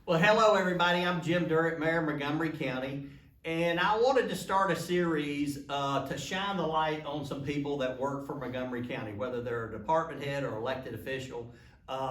Well, hello everybody. I'm Jim Durrett, Mayor of Montgomery County, and I wanted to start a series to shine the light on some people that work for Montgomery County, whether they're a department head or elected official.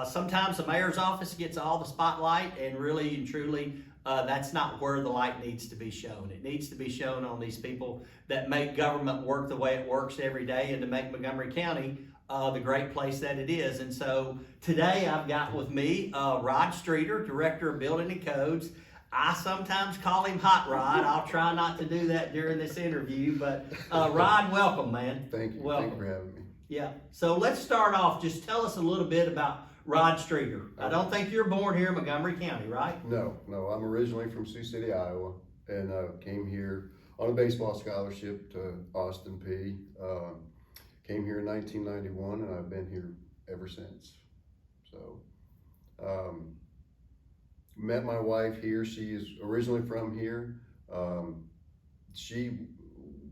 Sometimes the mayor's office gets all the spotlight, and really and truly, that's not where the light needs to be shown. It needs to be shown on these people that make government work the way it works every day, and to make Montgomery County the great place that it is. And so today I've got with me Rod Streeter, Director of Building and Codes. I sometimes call him Hot Rod. I'll try not to do that during this interview, but Rod, welcome, man. Thank you. Welcome. Thank you for having me. Yeah. So let's start off. Just tell us a little bit about Rod Streeter. I don't think you're born here in Montgomery County, right? No. I'm originally from Sioux City, Iowa, and came here on a baseball scholarship to Austin Peay. Came here in 1991, and I've been here ever since. So, met my wife here. She is originally from here. She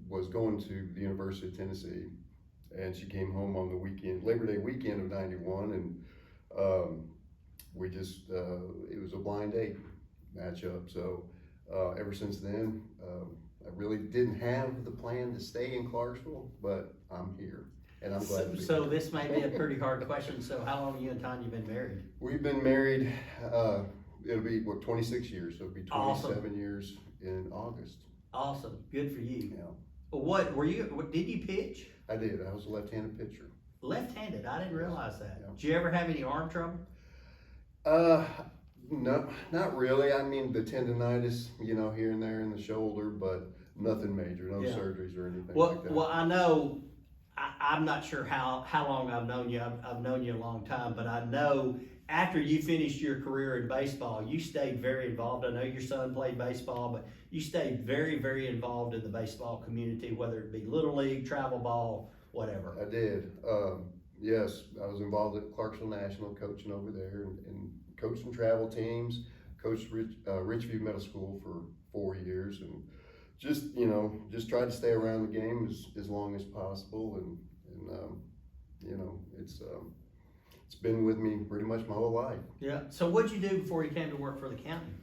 was going to the University of Tennessee, and she came home on the weekend, Labor Day weekend of '91, and we just, it was a blind date matchup. So ever since then, I really didn't have the plan to stay in Clarksville, but I'm here, and I'm glad to be So here. this may be a pretty hard question. So how long you and Tanya been married? We've been married, it'll be, 26 years, so it'll be 27 Awesome. years in August. Awesome. Good for you. Yeah, What did you pitch? I did. I was a left-handed pitcher. Left-handed. I didn't realize that. Yeah. Did you ever have any arm trouble? No, not really. I mean, the tendonitis, here and there in the shoulder, but nothing major, no Yeah. surgeries or anything Well, like that. well, I know. I'm not sure how long I've known you. I've known you a long time, but I know after you finished your career in baseball, you stayed very involved. I know your son played baseball, but you stayed very, very involved in the baseball community, whether it be Little League, travel ball, whatever. I did. Yes, I was involved at Clarksville National, coaching over there, and coaching travel teams. Coached Richview Middle School for 4 years, and just tried to stay around the game as long as possible. And it's been with me pretty much my whole life. Yeah. So what'd you do before you came to work for the county?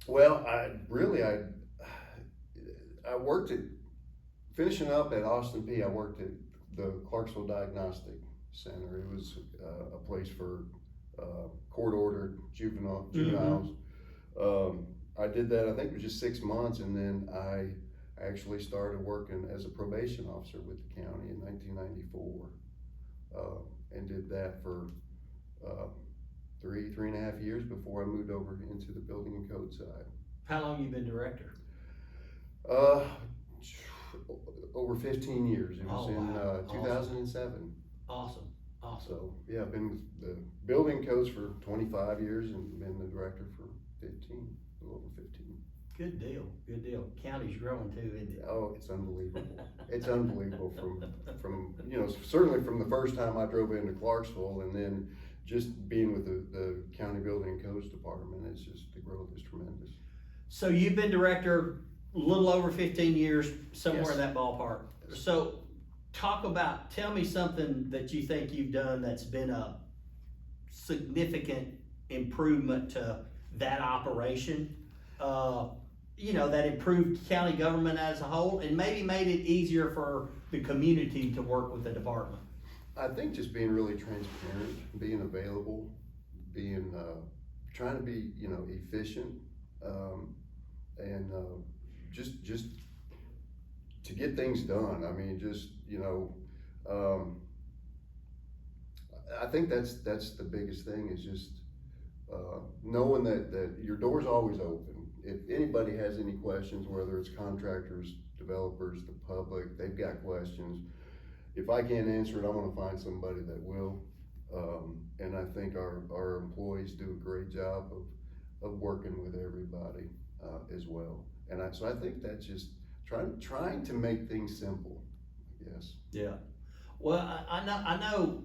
Well, I worked at, finishing up at Austin Peay, I worked at the Clarksville Diagnostic Center. It was a place for court-ordered juveniles. I did that, I think it was just 6 months, and then I actually started working as a probation officer with the county in 1994, and did that for 3.5 years before I moved over into the building and code side. How long you been director? Over 15 years. It was in wow. 2007. Awesome. So yeah, I've been with the building codes for 25 years and been the director for 15, a little over 15. Good deal. Good deal. County's growing too, isn't it? Oh, it's unbelievable. It's unbelievable from certainly from the first time I drove into Clarksville, and then just being with the county building and codes department, it's just, the growth is tremendous. So you've been director a little over 15 years, somewhere Yes. in that ballpark. Yes. So tell me something that you think you've done that's been a significant improvement to that operation, that improved county government as a whole, and maybe made it easier for the community to work with the department. I think just being really transparent, being available, being trying to be efficient, and just to get things done. I mean, I think that's the biggest thing, is just knowing that your door's always open. If anybody has any questions, whether it's contractors, developers, the public, they've got questions. If I can't answer it, I'm gonna find somebody that will. And I think our employees do a great job of working with everybody as well. And so I think that's just trying to make things simple, yes. Yeah. Well, I know,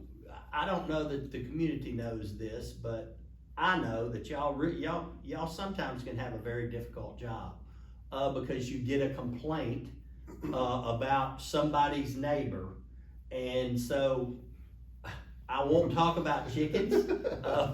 I don't know that the community knows this, but I know that y'all sometimes can have a very difficult job because you get a complaint about somebody's neighbor, and so I won't talk about chickens,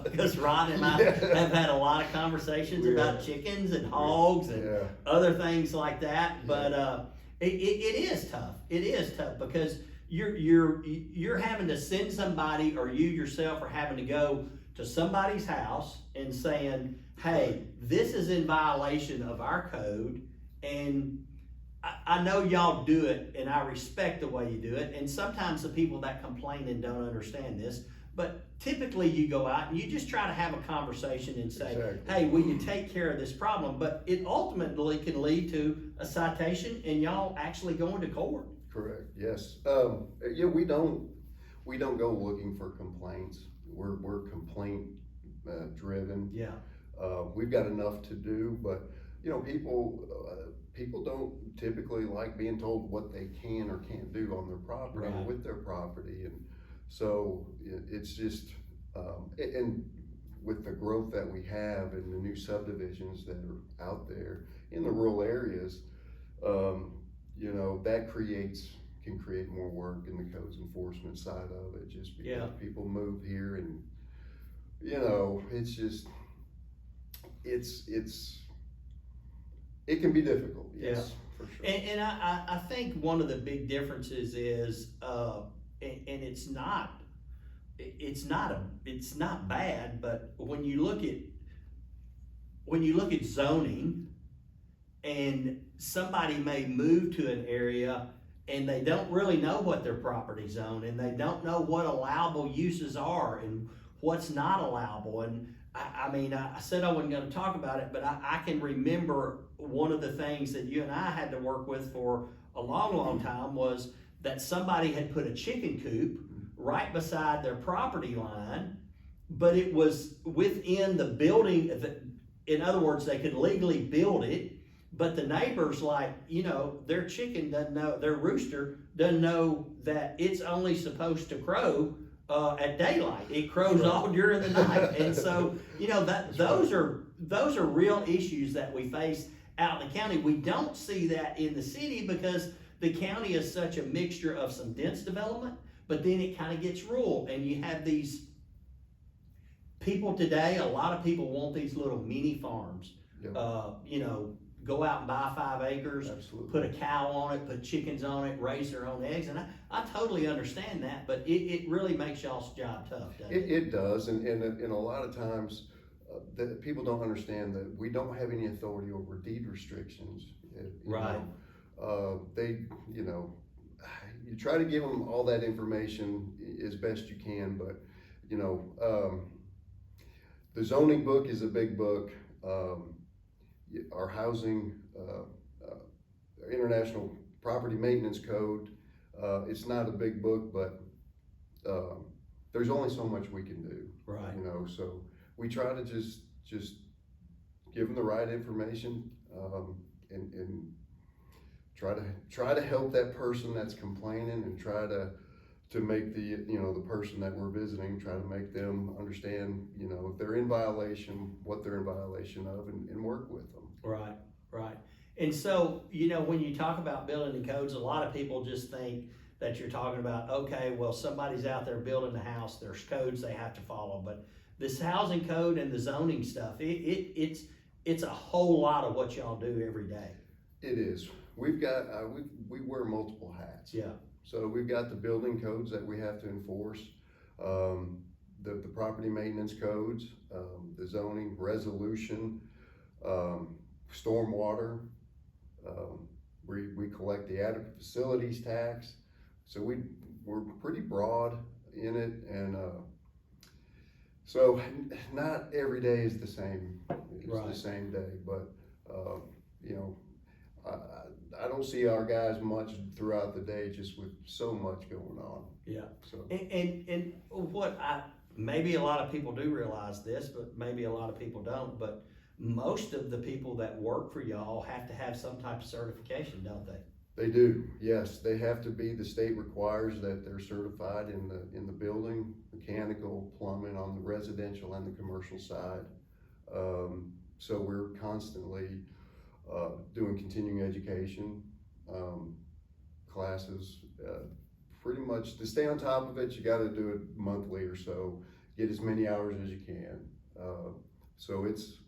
because Ron and I have had a lot of conversations about chickens and hogs and other things like that, but, it is tough. It is tough because you're having to send somebody, or you yourself are having to go to somebody's house and saying, hey, this is in violation of our code, and I know y'all do it, and I respect the way you do it, and sometimes the people that complain and don't understand this, but typically you go out and you just try to have a conversation and say, hey, will you take care of this problem? But it ultimately can lead to a citation and y'all actually going to court. Correct, yes. Yeah, we don't go looking for complaints. We're complaint driven. Yeah. We've got enough to do, but people don't typically like being told what they can or can't do on their property or with their property, and so it's just and with the growth that we have and the new subdivisions that are out there in the rural areas, that can create more work in the codes enforcement side of it, just because people move here, and it's just it can be difficult. Yes, for sure. And I think one of the big differences is, and it's not bad, but when you look at zoning, and somebody may move to an area and they don't really know what their property zone, and they don't know what allowable uses are and what's not allowable. And I said I wasn't going to talk about it, but I can remember one of the things that you and I had to work with for a long time was that somebody had put a chicken coop right beside their property line, but it was within the building. In other words, they could legally build it, but the neighbors, their chicken doesn't know, their rooster doesn't know that it's only supposed to crow at daylight. It crows all during the night. And so, those are real issues that we face out in the county. We don't see that in the city because the county is such a mixture of some dense development, but then it kind of gets rural, and you have these people today, a lot of people want these little mini farms. Go out and buy 5 acres, put a cow on it, put chickens on it, raise their own eggs. And I totally understand that, but it really makes y'all's job tough, doesn't it? It does, and a lot of times that people don't understand that we don't have any authority over deed restrictions. You try to give them all that information as best you can, but the zoning book is a big book. Our housing, international property maintenance code, it's not a big book, but there's only so much we can do. Right. So we try to just give them the right information, and try to help that person that's complaining, and try to make the person that we're visiting, try to make them understand, if they're in violation, what they're in violation of, and work with them. Right. And so, when you talk about building the codes, a lot of people just think that you're talking about, okay, well, somebody's out there building a house, there's codes they have to follow. But this housing code and the zoning stuff, it's a whole lot of what y'all do every day. It is. We've got, we wear multiple hats. Yeah. So we've got the building codes that we have to enforce, the property maintenance codes, the zoning, resolution, stormwater. We collect the adequate facilities tax. So we're pretty broad in it, and so not every day is the same. It's the same day, but I don't see our guys much throughout the day, just with so much going on. Yeah. So and what maybe a lot of people do realize this, but maybe a lot of people don't. But most of the people that work for y'all have to have some type of certification, don't they? They do. Yes, they have to be. The state requires that they're certified in the building, mechanical, plumbing, on the residential and the commercial side. So we're constantly doing continuing education classes pretty much, to stay on top of it, you gotta do it monthly or so, get as many hours as you can. So it's,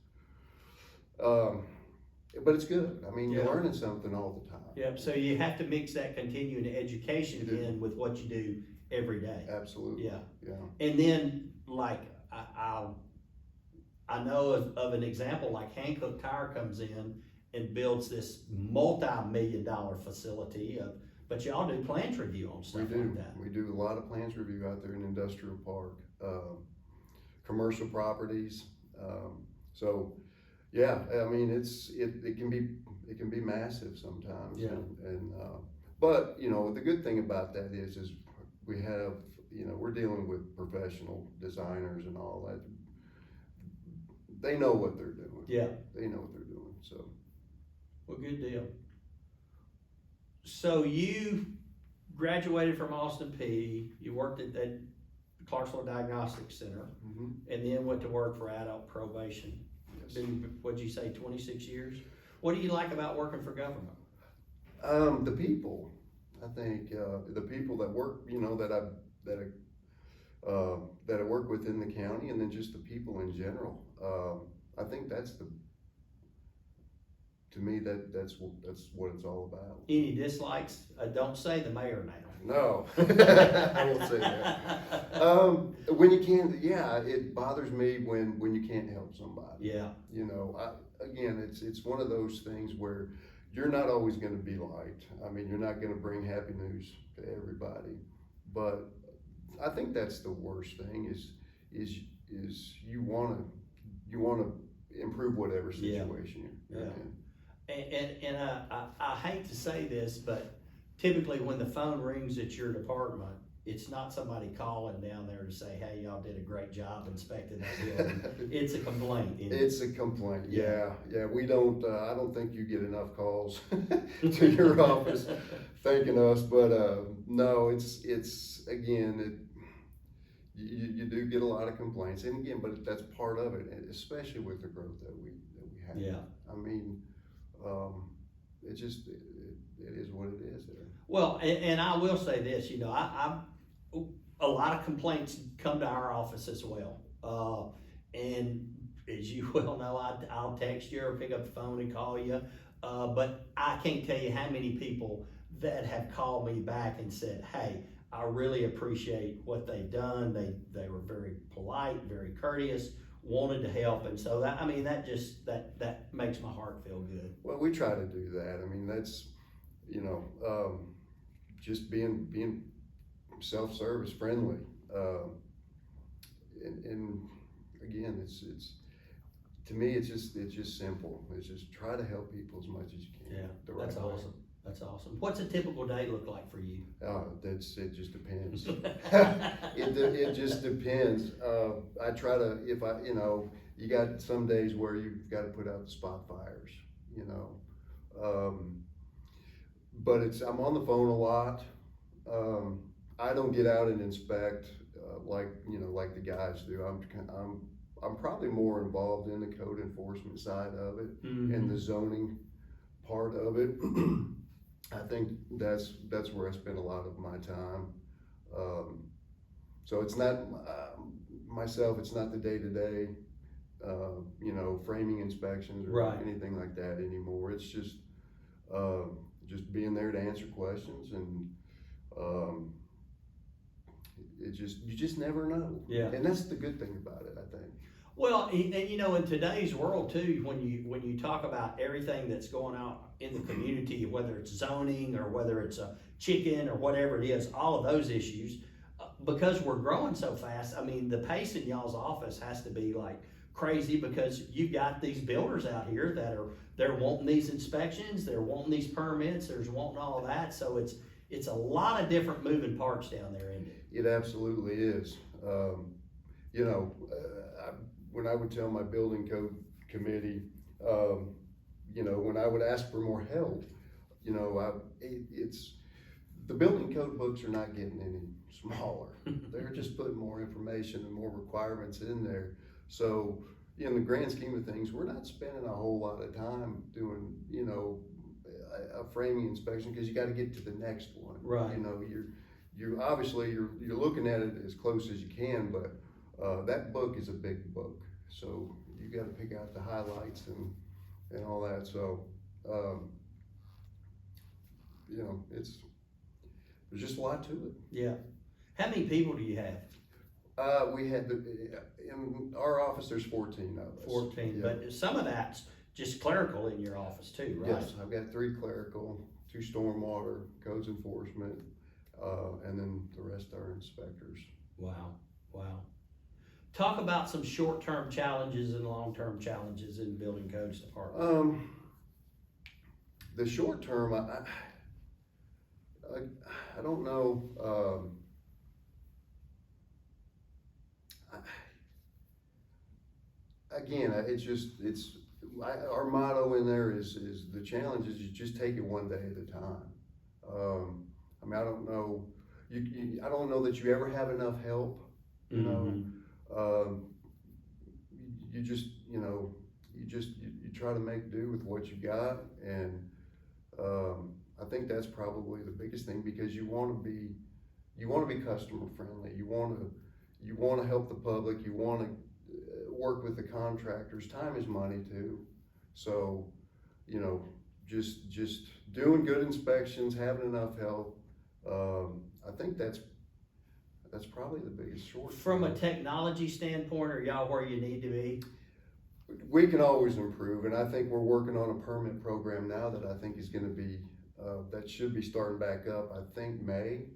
but it's good. I mean, you're learning something all the time. Yep, so you have to mix that continuing education in with what you do every day. Absolutely. Yeah. And then, like, I know of an example, like Hancock Tire comes in and builds this multi-million-dollar facility, but y'all do plans review on stuff like that. We do a lot of plans review out there in Industrial Park, commercial properties. So, yeah, I mean, it can be massive sometimes. Yeah. But you know, the good thing about that is we have, you know, we're dealing with professional designers and all that. They know what they're doing. Yeah. They know what they're doing. So. Well, good deal. So you graduated from Austin P. You worked at Clarksville Diagnostics Center, and then went to work for adult probation. Yes. Been, what'd you say, 26 years? What do you like about working for government? The people. I think the people that work, you know, that I work with in the county, and then just the people in general. I think to me, that's what it's all about. Any dislikes? Don't say the mayor now. No, I won't say that. When you can't, it bothers me when you can't help somebody. Yeah. You know, again, it's one of those things where you're not always going to be liked. I mean, you're not going to bring happy news to everybody. But I think that's the worst thing is you want to improve whatever situation you're in. And I hate to say this, but typically when the phone rings at your department, it's not somebody calling down there to say, hey, y'all did a great job inspecting that building. It's a complaint. It's a complaint, yeah. We don't, I don't think you get enough calls to your office thanking us, but no, it's again, you do get a lot of complaints, and again, but that's part of it, especially with the growth that we have. Yeah. I mean, it is what it is there. Well, and I will say this, you know, a lot of complaints come to our office as well. And as you well know, I'll text you or pick up the phone and call you. But I can't tell you how many people that have called me back and said, hey, I really appreciate what they've done. They were very polite, very courteous, wanted to help. And so that makes my heart feel good. Well, we try to do that. I mean, that's, you know, just being self-service friendly, and again, it's to me, it's just simple. It's just try to help people as much as you can. Yeah, that's awesome. That's awesome. What's a typical day look like for you? It just depends. It just depends. I try to, you got some days where you've got to put out the spot fires, you know. But I'm on the phone a lot. I don't get out and inspect like the guys do. I'm probably more involved in the code enforcement side of it and the zoning part of it. I think that's where I spend a lot of my time. So it's not myself. It's not the day-to-day, framing inspections or anything like that anymore. It's just being there to answer questions, and you just never know. Yeah. And that's the good thing about it, I think. Well, and in today's world too, when you talk about everything that's going on in the community, whether it's zoning or whether it's a chicken or whatever it is, all of those issues, because we're growing so fast, I mean, the pace in y'all's office has to be like crazy, because you've got these builders out here they're wanting these inspections, they're wanting these permits, they're wanting all of that. So it's a lot of different moving parts down there, isn't it? It absolutely is. When I would tell my building code committee, when I would ask for more help, the building code books are not getting any smaller. They're just putting more information and more requirements in there. So in the grand scheme of things, we're not spending a whole lot of time doing, a framing inspection, because you got to get to the next one. Right. you're looking at it as close as you can, but, that book is a big book. So you gotta pick out the highlights and all that, so, you know, there's just a lot to it. Yeah. How many people do you have? We had in our office, there's 14 of us. 14, Yeah. but some of that's just clerical in your office too, right? Yes, I've got 3 clerical, 2 stormwater, codes enforcement, and then the rest are inspectors. Wow, wow. Talk about some short-term challenges and long-term challenges in the building codes department. The short term, I don't know, again, our motto in there is the challenge is you just take it one day at a time. I mean, I don't know, I don't know that you ever have enough help, you know. You just, you know, you try to make do with what you got, and I think that's probably the biggest thing, because you want to be customer friendly. You want to help the public. You want to work with the contractors. Time is money too, so you know, just doing good inspections, having enough help. I think that's probably the biggest short. From a technology standpoint, are y'all where you need to be? We can always improve, and I think we're working on a permit program now that I think is going to be, that should be starting back up, I think May,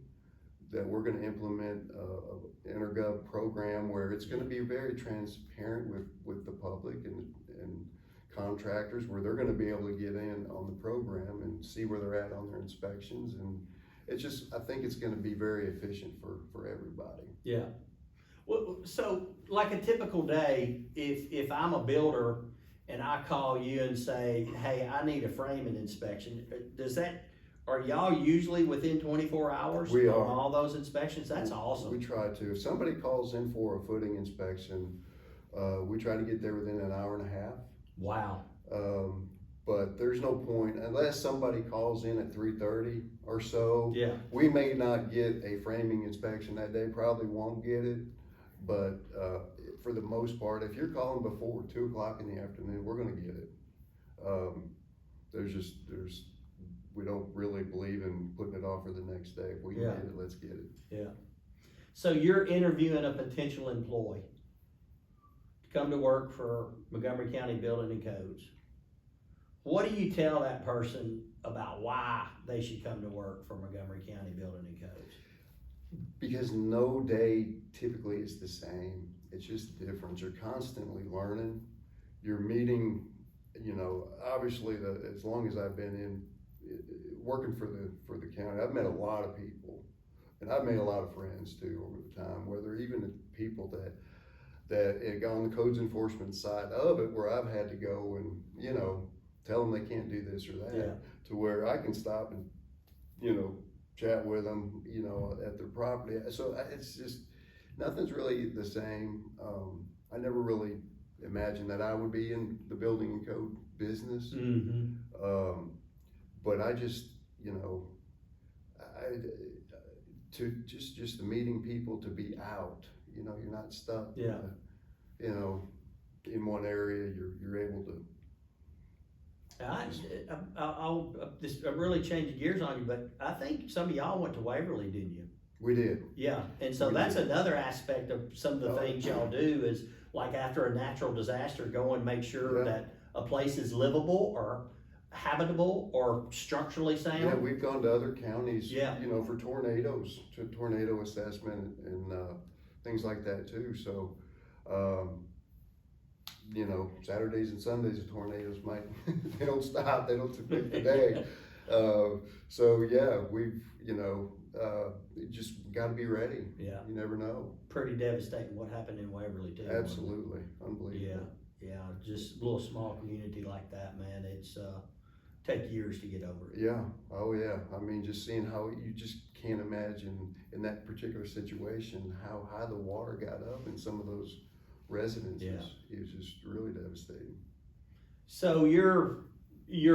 that we're going to implement a intergov program where it's going to be very transparent with the public and contractors, where they're going to be able to get in on the program and see where they're at on their inspections. And it's just, I think it's going to be very efficient for everybody. Yeah. Well, so like a typical day, if I'm a builder and I call you and say, hey, I need a framing inspection, are y'all usually within 24 hours We on are. all those inspections? That's awesome. We try to. If somebody calls in for a footing inspection, we try to get there within an hour and a half. Wow. But there's no point, unless somebody calls in at 3:30 or so. Yeah. We may not get a framing inspection that day, probably won't get it. But for the most part, if you're calling before 2 o'clock in the afternoon, we're gonna get it. We don't really believe in putting it off for the next day. If we can get it, let's get it. Yeah. So you're interviewing a potential employee to come to work for Montgomery County Building and Codes. What do you tell that person about why they should come to work for Montgomery County Building and Codes? Because no day typically is the same. It's just different. You're constantly learning. You're meeting, you know, obviously as long as I've been in working for the county, I've met a lot of people, and I've made a lot of friends too over the time, whether even the people that on the codes enforcement side of it, where I've had to go and, you know, tell them they can't do this or that, to where I can stop and, you know, chat with them, you know, at their property. So it's just, nothing's really the same. I never really imagined that I would be in the building and code business. But I just, you know, just the meeting people, to be out, you know, you're not stuck, you know, in one area, you're able to. I'll really change gears on you, but I think some of y'all went to Waverly, didn't you? We did. Yeah, and so that's another aspect of some of the things y'all do is, like, after a natural disaster, go and make sure that a place is livable or habitable or structurally sound. Yeah, we've gone to other counties, you know, for tornadoes, to tornado assessment and things like that too. So, you know, Saturdays and Sundays, the tornadoes they don't stop, they don't pick the day. So yeah, we've, you know, just gotta be ready. Yeah. You never know. Pretty devastating what happened in Waverly too. Absolutely, unbelievable. Yeah, just a little small community like that, man, it's, take years to get over it. Yeah, oh yeah, I mean, just seeing how, you just can't imagine in that particular situation, how high the water got up in some of those residences. It was just really devastating. So your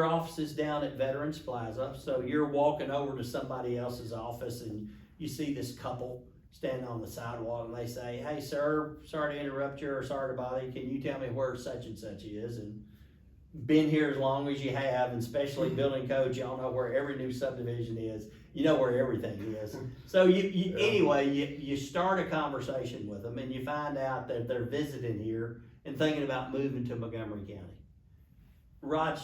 office is down at Veterans Plaza, so you're walking over to somebody else's office and you see this couple standing on the sidewalk and they say, "Hey, sir, sorry to interrupt you or sorry to bother you. Can you tell me where such and such is?" And been here as long as you have, and especially building codes, y'all know where every new subdivision is. You know where everything is. So anyway, you start a conversation with them and you find out that they're visiting here and thinking about moving to Montgomery County. Rod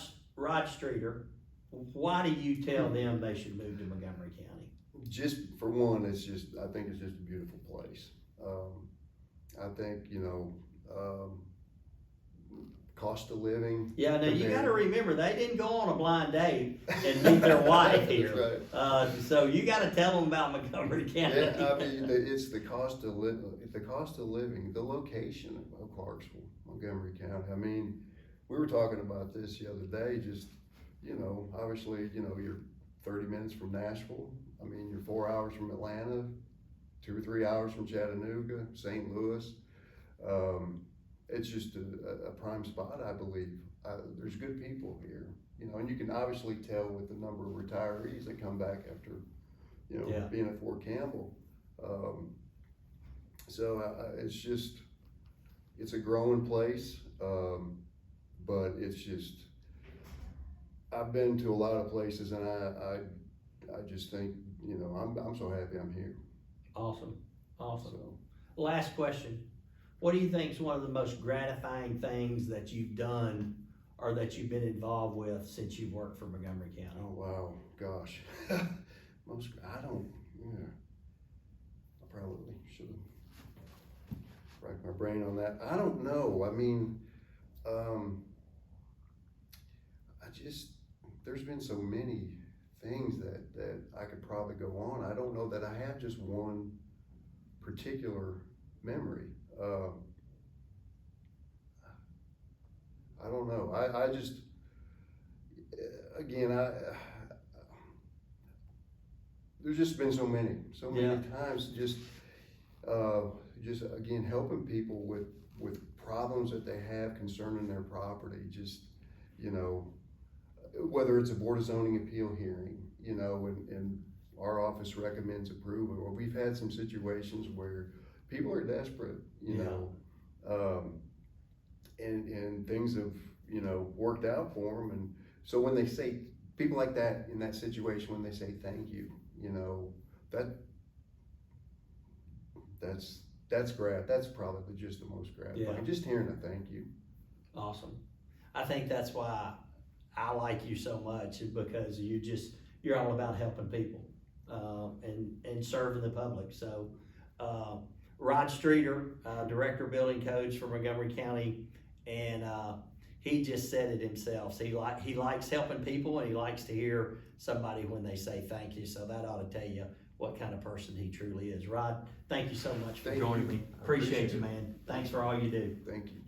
Streeter, why do you tell them they should move to Montgomery County? Just for one, I think it's just a beautiful place. I think, cost of living. Yeah, now you gotta remember, they didn't go on a blind date and meet their wife here. Right. So you gotta tell them about Montgomery County. Yeah, I mean, it's the cost of living, the location of Clarksville, Montgomery County. I mean, we were talking about this the other day, just, obviously, you're 30 minutes from Nashville. I mean, you're 4 hours from Atlanta, 2 or 3 hours from Chattanooga, St. Louis. It's just a prime spot, I believe. There's good people here, and you can obviously tell with the number of retirees that come back after, being at Fort Campbell. It's a growing place, but it's just, I've been to a lot of places and I just think, I'm so happy I'm here. Awesome. So. Last question. What do you think is one of the most gratifying things that you've done or that you've been involved with since you've worked for Montgomery County? Oh, wow, gosh. I probably should have racked my brain on that. I don't know. I mean, there's been so many things that I could probably go on. I don't know that I have just one particular memory. I don't know. I just, again, there's just been so many times just again, helping people with problems that they have concerning their property, just, whether it's a Board of Zoning appeal hearing, and our office recommends approval, or we've had some situations where people are desperate, and things have, worked out for them. And so when they say, people like that in that situation, when they say thank you, that's probably just the most gratifying, just hearing a thank you. Awesome. I think that's why I like you so much, is because you're all about helping people, and serving the public. So, Rod Streeter, Director of Building Codes for Montgomery County, and he just said it himself. So he likes helping people, and he likes to hear somebody when they say thank you. So that ought to tell you what kind of person he truly is. Rod, thank you so much for joining me. Appreciate you, man. Thanks for all you do. Thank you.